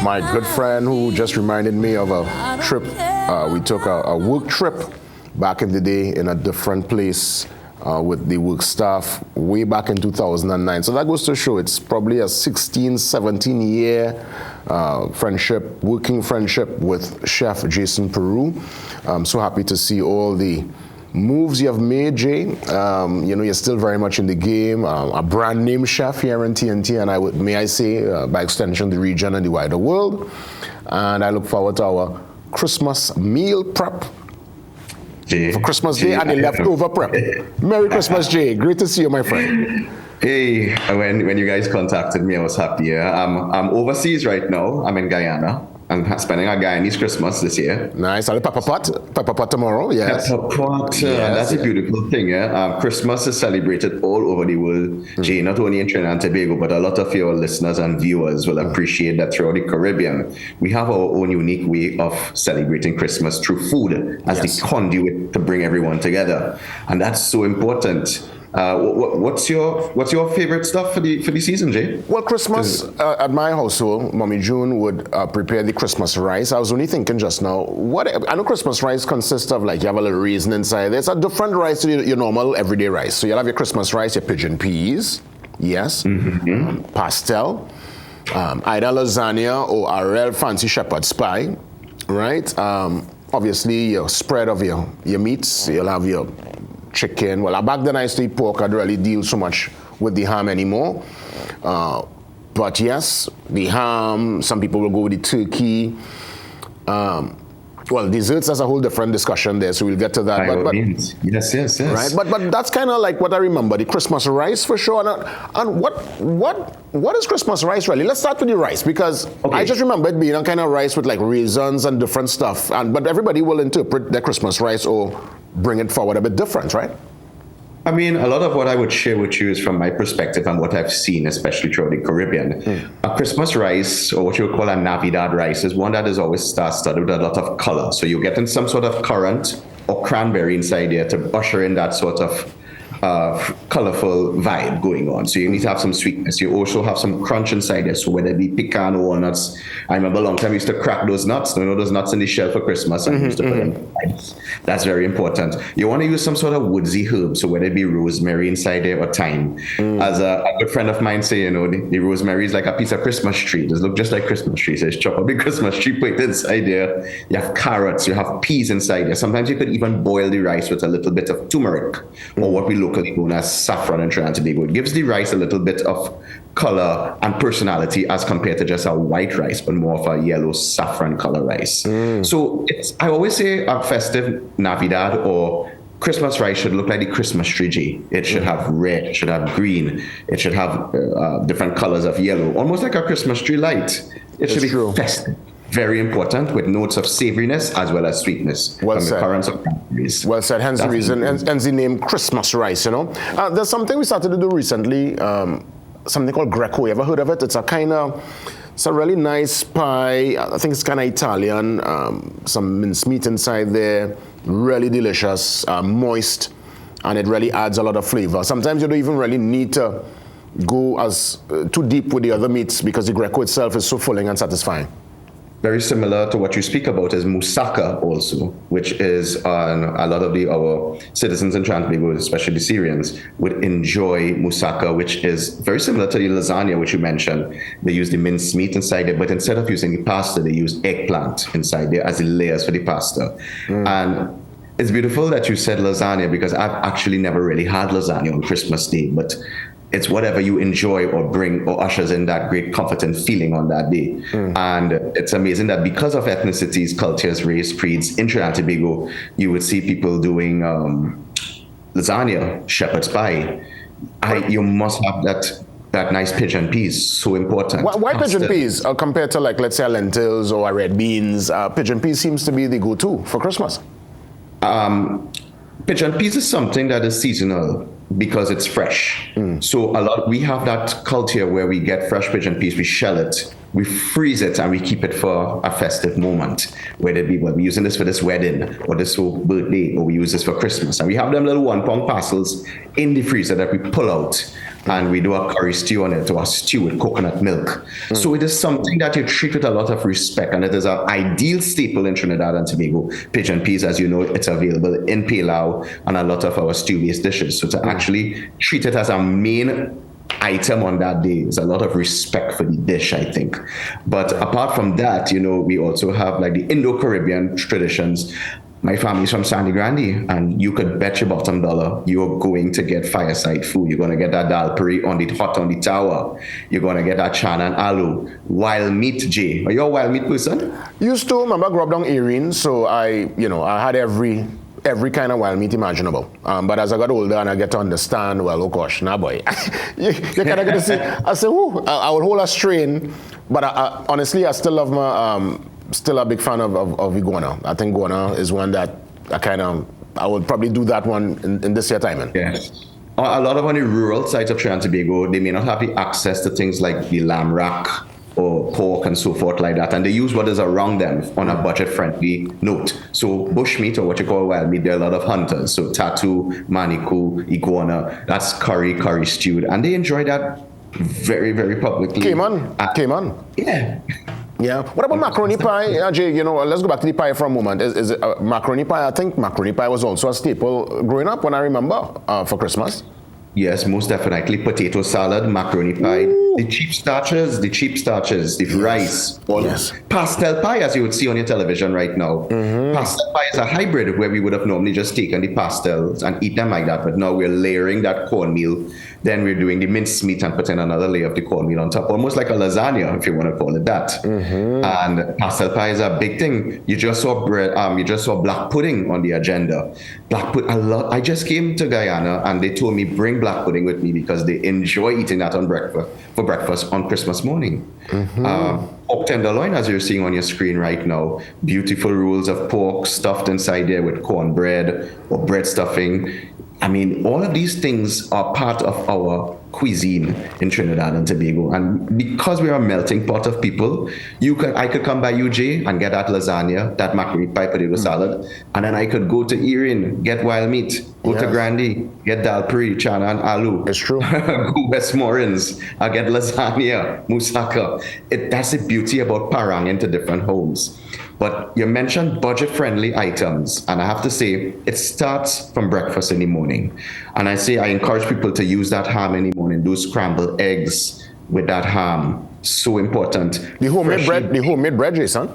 my good friend who just reminded me of a trip. We took a work trip back in the day in a different place with the work staff way back in 2009. So that goes to show it's probably a 16, 17 year friendship, working friendship with Chef Jason Peru. I'm so happy to see all the moves you have made, Jay. You're still very much in the game, a brand name chef here in TNT, and may I say, by extension, the region and the wider world. And I look forward to our Christmas meal prep for Christmas Day and the leftover prep. Merry Christmas, Jay. Great to see you, my friend. Hey, when you guys contacted me, I was happy. I'm overseas right now. I'm in Guyana. I'm spending a Guyanese Christmas this year. Nice. And pepper pot tomorrow, yes. Pepper pot, that's a beautiful thing, yeah. Christmas is celebrated all over the world, Jay, not only in Trinidad and Tobago, but a lot of your listeners and viewers will appreciate that throughout the Caribbean, we have our own unique way of celebrating Christmas through food as the conduit to bring everyone together. And that's so important. What's your favorite stuff for the season, Jay? Well, Christmas at my household, Mommy June would prepare the Christmas rice. I was only thinking just now, I know Christmas rice consists of, like, you have a little raisin inside. It's a different rice to your normal everyday rice. So you'll have your Christmas rice, your pigeon peas, yes, pastel, either lasagna or a real fancy shepherd's pie, right? Obviously, your spread of your meats. You'll have your chicken. Well, back then I used to eat pork. I don't really deal so much with the ham anymore. But yes, the ham, some people will go with the turkey. Well, desserts, that's a whole different discussion there, so we'll get to that. But yes. Right, but that's kind of like what I remember, the Christmas rice for sure. And what is Christmas rice really? Let's start with the rice, because I just remember it being a kind of rice with like raisins and different stuff. But everybody will interpret their Christmas rice or bring it forward a bit different, right? I mean, a lot of what I would share with you is from my perspective and what I've seen, especially throughout the Caribbean. A Christmas rice, or what you would call a Navidad rice, is one that is always star-studded with a lot of color. So you're getting some sort of currant or cranberry inside there to usher in that sort of colorful vibe going on. So you need to have some sweetness. You also have some crunch inside there. So whether it be pecan or walnuts, I remember a long time I used to crack those nuts. Those nuts in the shell for Christmas. And I used to put them. That's very important. You want to use some sort of woodsy herb. So whether it be rosemary inside there or thyme. As a good friend of mine say, the rosemary is like a piece of Christmas tree. It does look just like Christmas tree. So it's chop up the Christmas tree, put it inside there. You have carrots, you have peas inside there. Sometimes you could even boil the rice with a little bit of turmeric, or what we locally known as saffron in Trinidad and Tobago. It gives the rice a little bit of color and personality as compared to just a white rice, but more of a yellow saffron color rice. So I always say a festive Navidad or Christmas rice should look like the Christmas tree, G. It should have red, it should have green, it should have different colors of yellow, almost like a Christmas tree light. It should be festive. Very important, with notes of savoriness as well as sweetness. Well said. The currents of cranberries. Well said. Hence the reason, hence the name Christmas rice, There's something we started to do recently, something called Greco. You ever heard of it? It's a really nice pie. I think it's kind of Italian. Some mincemeat inside there. Really delicious, moist, and it really adds a lot of flavor. Sometimes you don't even really need to go as too deep with the other meats because the Greco itself is so filling and satisfying. Very similar to what you speak about is moussaka also, which is a lot of our citizens in Trinidad and Tobago, especially the Syrians, would enjoy moussaka, which is very similar to the lasagna, which you mentioned. They use the minced meat inside it, but instead of using the pasta, they use eggplant inside there as the layers for the pasta. And it's beautiful that you said lasagna, because I've actually never really had lasagna on Christmas Day, but it's whatever you enjoy or bring or ushers in that great comfort and feeling on that day. And it's amazing that because of ethnicities, cultures, race, creeds in Trinidad and Tobago, you would see people doing lasagna, shepherd's pie. You must have that nice pigeon peas, so important. Why pigeon peas compared to, like, let's say lentils or red beans? Pigeon peas seems to be the go-to for Christmas. Pigeon peas is something that is seasonal because it's fresh. So we have that culture where we get fresh pigeon peas, we shell it, we freeze it, and we keep it for a festive moment. Whether it be, we're using this for this wedding or this birthday, or we use this for Christmas. And we have them little 1 pound parcels in the freezer that we pull out and we do a curry stew on it, or a stew with coconut milk. So it is something that you treat with a lot of respect, and it is an ideal staple in Trinidad and Tobago. Pigeon peas, as you know, it's available in pilau and a lot of our stew-based dishes. So to actually treat it as a main item on that day is a lot of respect for the dish, I think. But apart from that, we also have like the Indo-Caribbean traditions. My family's from Sandy Grande, and you could bet your bottom dollar you're going to get fireside food. You're going to get that dal puri hot on the tower. You're going to get that chana and aloo. Wild meat, Jay. Are you a wild meat person? Used to. Remember, grew up down Erin, so I had every kind of wild meat imaginable. But as I got older and I get to understand, well, oh gosh, nah boy. you kind of get to see, I say, ooh, I would hold a strain, but honestly, I still love still a big fan of iguana. I think iguana is one that I would probably do that one in this year timing. Yes. A lot of on the rural sides of Trinidad and Tobago, they may not have the access to things like the lamb rack or pork and so forth like that, and they use what is around them on a budget-friendly note. So bushmeat, or what you call wild meat, there are a lot of hunters. So tatu, maniku, iguana, that's curry stewed, and they enjoy that very, very publicly. Came on. Yeah. Yeah. What about macaroni pie, Jay? Let's go back to the pie for a moment. Is it macaroni pie? I think macaroni pie was also a staple growing up when I remember for Christmas. Yes, most definitely. Potato salad, macaroni pie, the cheap starches, the rice. Yes. Pastel pie, as you would see on your television right now. Pastel pie is a hybrid where we would have normally just taken the pastels and eat them like that, but now we're layering that cornmeal. Then we're doing the minced meat and putting another layer of the cornmeal on top, almost like a lasagna, if you want to call it that. And pastel pie is a big thing. You just saw bread. You just saw black pudding on the agenda. Black pudding, a lot. I just came to Guyana and they told me bring black pudding with me because they enjoy eating that for breakfast on Christmas morning. Pork tenderloin, as you're seeing on your screen right now, beautiful rolls of pork stuffed inside there with cornbread or bread stuffing. I mean, all of these things are part of our cuisine in Trinidad and Tobago. And because we're a melting pot of people, I could come by UJ and get that lasagna, that macaroni pie potato salad, and then I could go to Erin, get wild meat, go to Grande, get dal puri, chana and aloo. It's true. Go Westmorelands, I get lasagna, moussaka. That's the beauty about parang into different homes. But you mentioned budget-friendly items, and I have to say, it starts from breakfast in the morning. And I encourage people to use that ham in the morning, those scrambled eggs with that ham. So important. The homemade bread, Jason.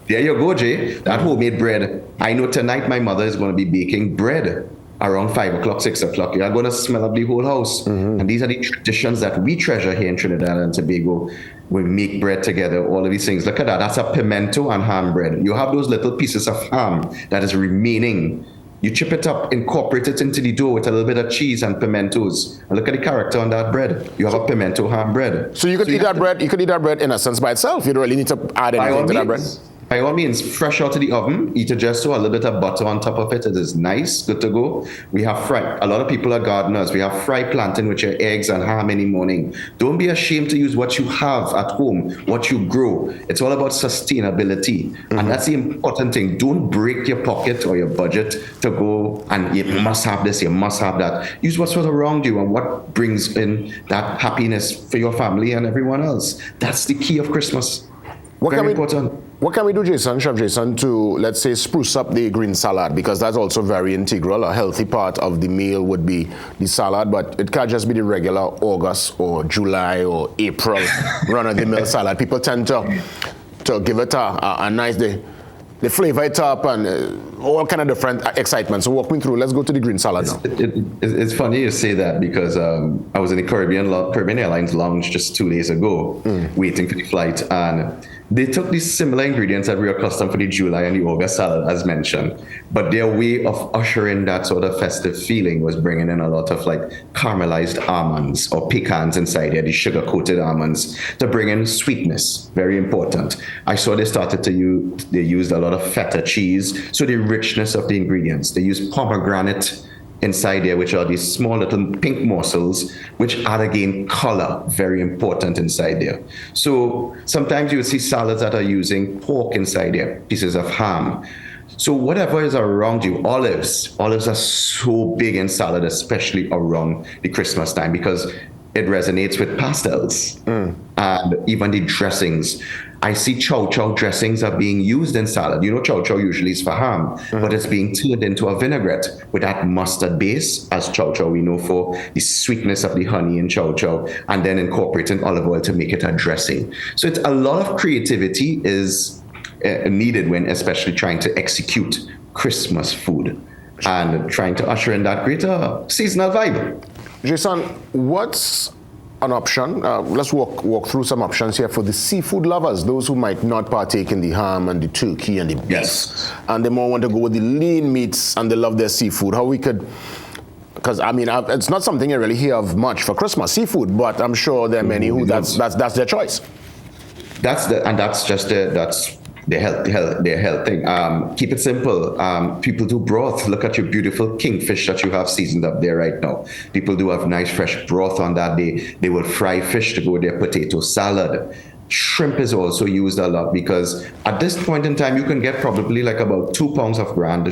There you go, Jay. That homemade bread. I know tonight my mother is going to be baking bread around 5 o'clock, 6 o'clock. You're going to smell up the whole house. And these are the traditions that we treasure here in Trinidad and Tobago. We make bread together, all of these things. Look at that. That's a pimento and ham bread. You have those little pieces of ham that is remaining. You chip it up, incorporate it into the dough with a little bit of cheese and pimentos. And look at the character on that bread. You have a pimento ham bread. So you could eat that bread. You could eat that bread in a sense by itself. You don't really need to add anything to that bread. By all means, fresh out of the oven, eat it just so, a little bit of butter on top of it. It is nice, good to go. We have fried, a lot of people are gardeners. We have fried plantain with your eggs and ham in the morning. Don't be ashamed to use what you have at home, what you grow. It's all about sustainability. And that's the important thing. Don't break your pocket or your budget to go and you must have this, you must have that. Use what's around you and what brings in that happiness for your family and everyone else. That's the key of Christmas. Very important. What can we do, Chef Jason, to, let's say, spruce up the green salad? Because that's also very integral. A healthy part of the meal would be the salad, but it can't just be the regular August or July or April run-of-the-mill salad. People tend to give it a nice day. They flavor it up and all kind of different excitement. So walk me through. Let's go to the green salad now. It's funny you say that because I was in the Caribbean Airlines lounge just 2 days ago, waiting for the flight, and they took these similar ingredients that we are accustomed for the July and the August salad, as mentioned, but their way of ushering that sort of festive feeling was bringing in a lot of like caramelized almonds or pecans inside there, the sugar-coated almonds, to bring in sweetness. Very important. I saw they used a lot of feta cheese, so the richness of the ingredients. They used pomegranate inside there, which are these small little pink morsels, which add again color, very important inside there. So sometimes you see salads that are using pork inside there, pieces of ham. So whatever is around you, olives are so big in salad, especially around the Christmas time, because it resonates with pastels and even the dressings. I see chow chow dressings are being used in salad. You know, chow chow usually is for ham, but it's being turned into a vinaigrette with that mustard base, as chow chow we know for the sweetness of the honey in chow chow, and then incorporating olive oil to make it a dressing. So it's a lot of creativity is needed when especially trying to execute Christmas food and trying to usher in that greater seasonal vibe. Jason, what's an option? Let's walk through some options here for the seafood lovers, those who might not partake in the ham and the turkey and the beef, Yes. and they more want to go with the lean meats and they love their seafood. How we could, because I mean, it's not something you really hear of much for Christmas, seafood, but I'm sure there are many who that's their choice. That's the health thing. Keep it simple. People do broth. Look at your beautiful kingfish that you have seasoned up there right now. People do have nice fresh broth on that. They will fry fish to go with their potato salad. Shrimp is also used a lot because at this point in time, you can get probably like about 2 pounds of ground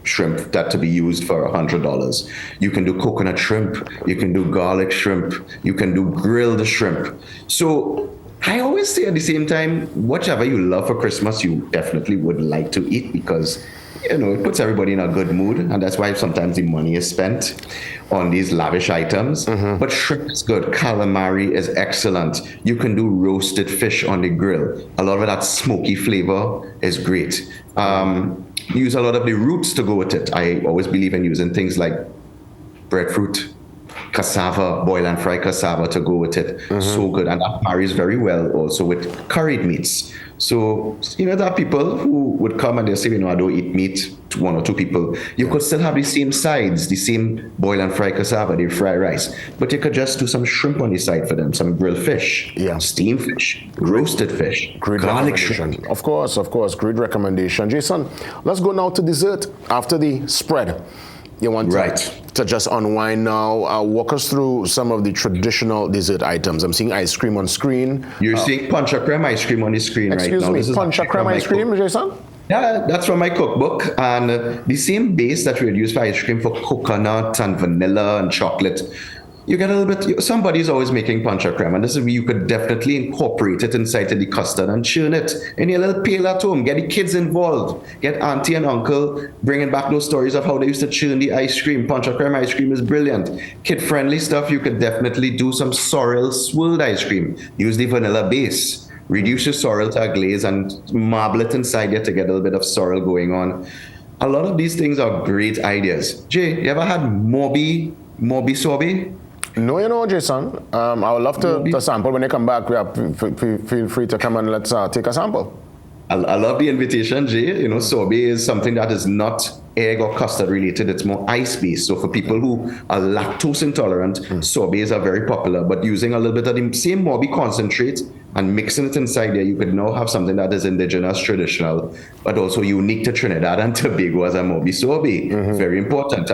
shrimp that to be used for $100. You can do coconut shrimp. You can do garlic shrimp. You can do grilled shrimp. So I always say at the same time, whatever you love for Christmas, you definitely would like to eat because, you know, it puts everybody in a good mood. And that's why sometimes the money is spent on these lavish items. But shrimp is good. Calamari is excellent. You can do roasted fish on the grill. A lot of that smoky flavor is great. Use a lot of the roots to go with it. I always believe in using things like breadfruit, cassava, boil and fry cassava to go with it. So good. And that marries very well also with curried meats. So, you know, there are people who would come and they say, you know, I don't eat meat, 1 or 2 people. You could still have the same sides, the same boil and fry cassava, the fry rice. But you could just do some shrimp on the side for them, some grilled fish, steamed fish, roasted fish, Great garlic recommendation. shrimp. Of course, great recommendation. Jason, let's go now to dessert after the spread. You want to just unwind now. Walk us through some of the traditional dessert items. I'm seeing ice cream on screen. You're seeing Puncha creme ice cream on the screen right now. Excuse me, Puncha creme ice cream, Jason? Yeah, that's from my cookbook. And the same base that we would use for ice cream for coconut and vanilla and chocolate, you get a little bit, somebody's always making Puncha creme, and this is where you could definitely incorporate it inside of the custard and churn it in your little pail at home. Get the kids involved. Get auntie and uncle bringing back those stories of how they used to churn the ice cream. Puncha creme ice cream is brilliant. Kid-friendly stuff, you could definitely do some sorrel swirled ice cream. Use the vanilla base. Reduce your sorrel to a glaze and marble it inside there to get a little bit of sorrel going on. A lot of these things are great ideas. Jay, you ever had Mobi Sorbet? No, you know, Jason. I would love to sample when you come back. Feel free to come and let's take a sample. I love the invitation, Jay. You know, sorbet is something that is not egg or custard related. It's more ice based. So for people who are lactose intolerant, sorbets are very popular. But using a little bit of the same Mobi concentrate and mixing it inside there, you could now have something that is indigenous, traditional, but also unique to Trinidad and Tobago as a Mobi sorbet. Very important.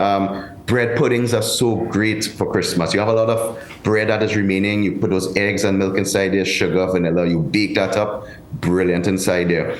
Bread puddings are so great for Christmas. You have a lot of bread that is remaining. You put those eggs and milk inside there, sugar, vanilla. You bake that up. Brilliant inside there.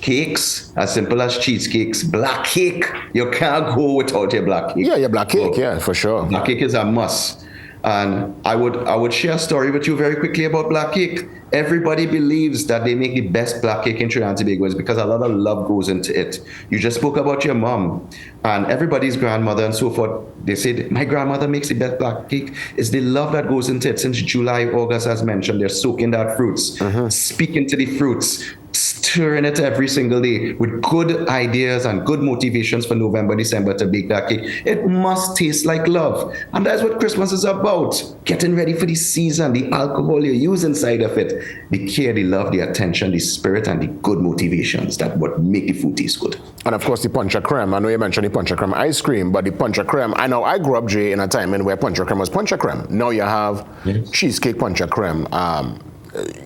Cakes, as simple as cheesecakes. Black cake. You can't go without your black cake. Yeah, your black cake. Yeah, for sure. Black cake is a must. And I would share a story with you very quickly about black cake. Everybody believes that they make the best black cake in Trinidad and Tobago is because a lot of love goes into it. You just spoke about your mom and everybody's grandmother and so forth. They said, my grandmother makes the best black cake. It's the love that goes into it. Since July, August, as mentioned, they're soaking that fruits, speaking to the fruits, stirring it every single day with good ideas and good motivations for November, December to bake that cake. It must taste like love. And that's what Christmas is about. Getting ready for the season, the alcohol you use inside of it, the care, the love, the attention, the spirit, and the good motivations that would make the food taste good. And of course, the Puncha creme. I know you mentioned the Puncha creme ice cream, but the Puncha creme, I know I grew up, Jay, in a time where Puncha creme was Puncha creme. Now you have cheesecake Puncha creme.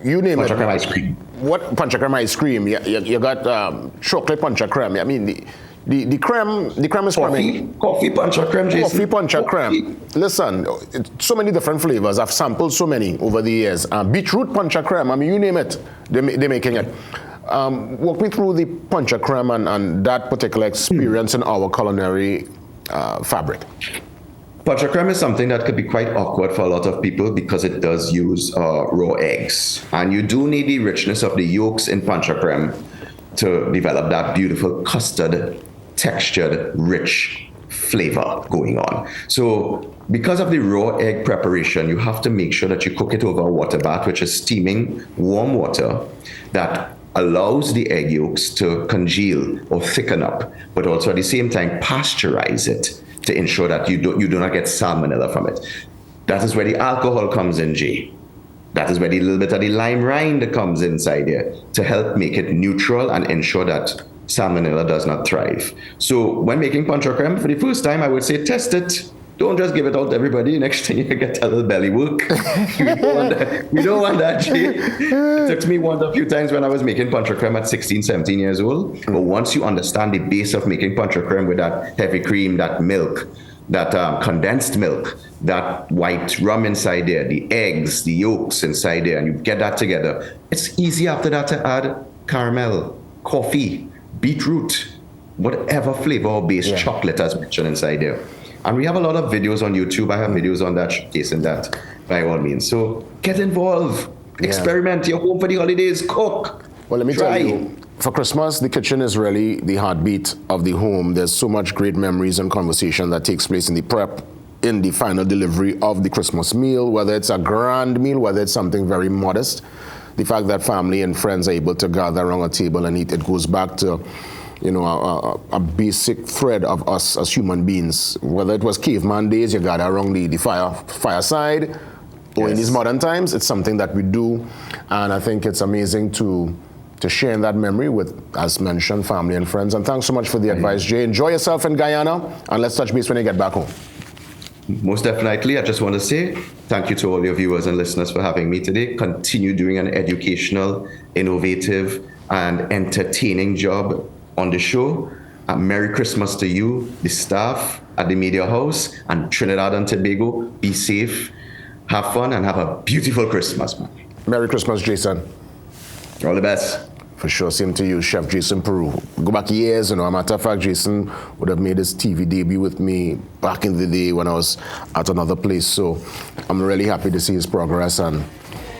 You name it. Puncha creme ice cream. What Puncha creme ice cream? You got chocolate Puncha creme. I mean, the creme is coming. Coffee Puncha creme, Jason. Coffee Puncha creme. Listen, so many different flavors. I've sampled so many over the years. Beetroot Puncha creme. I mean, you name it, they're making it. Walk me through the Puncha creme and that particular experience in our culinary fabric. Puncha creme is something that could be quite awkward for a lot of people because it does use raw eggs. And you do need the richness of the yolks in Puncha creme to develop that beautiful custard, textured, rich flavor going on. So because of the raw egg preparation, you have to make sure that you cook it over a water bath, which is steaming warm water that allows the egg yolks to congeal or thicken up, but also at the same time pasteurize it to ensure that you do not get salmonella from it. That is where the alcohol comes in, Jay. That is where the little bit of the lime rind comes inside here to help make it neutral and ensure that salmonella does not thrive. So when making Puncha creme for the first time, I would say test it. Don't just give it out to everybody. Next thing you get a little belly work. You don't want that, Jay. It took me a few times when I was making Puncha creme at 16, 17 years old. But once you understand the base of making Puncha creme with that heavy cream, that milk, that condensed milk, that white rum inside there, the eggs, the yolks inside there, and you get that together, it's easy after that to add caramel, coffee, beetroot, whatever flavor or base, chocolate as mentioned inside there. And we have a lot of videos on YouTube. I have videos on that showcasing that by all means. So get involved, experiment. You're home for the holidays, cook. Well, let me tell you, for Christmas, the kitchen is really the heartbeat of the home. There's so much great memories and conversation that takes place in the prep, in the final delivery of the Christmas meal, whether it's a grand meal, whether it's something very modest. The fact that family and friends are able to gather around a table and eat, it goes back to a basic thread of us as human beings. Whether it was caveman days, you gather around the fireside, or in these modern times, it's something that we do. And I think it's amazing to share in that memory with, as mentioned, family and friends. And thanks so much for the advice, Jay. Enjoy yourself in Guyana, and let's touch base when you get back home. Most definitely. I just want to say thank you to all your viewers and listeners for having me today. Continue doing an educational, innovative, and entertaining job on the show. Merry Christmas to you, the staff at the Media House, and Trinidad and Tobago. Be safe, have fun, and have a beautiful Christmas, man. Merry Christmas, Jason. All the best. For sure, same to you, Chef Jason Peru. Go back years, a matter of fact, Jason would have made his TV debut with me back in the day when I was at another place. So I'm really happy to see his progress and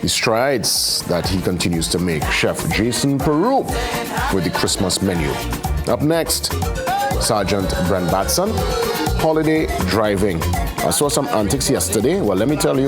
the strides that he continues to make. Chef Jason Peru with the Christmas menu. Up next, Sergeant Brent Batson, holiday driving. I saw some antics yesterday. Well, let me tell you.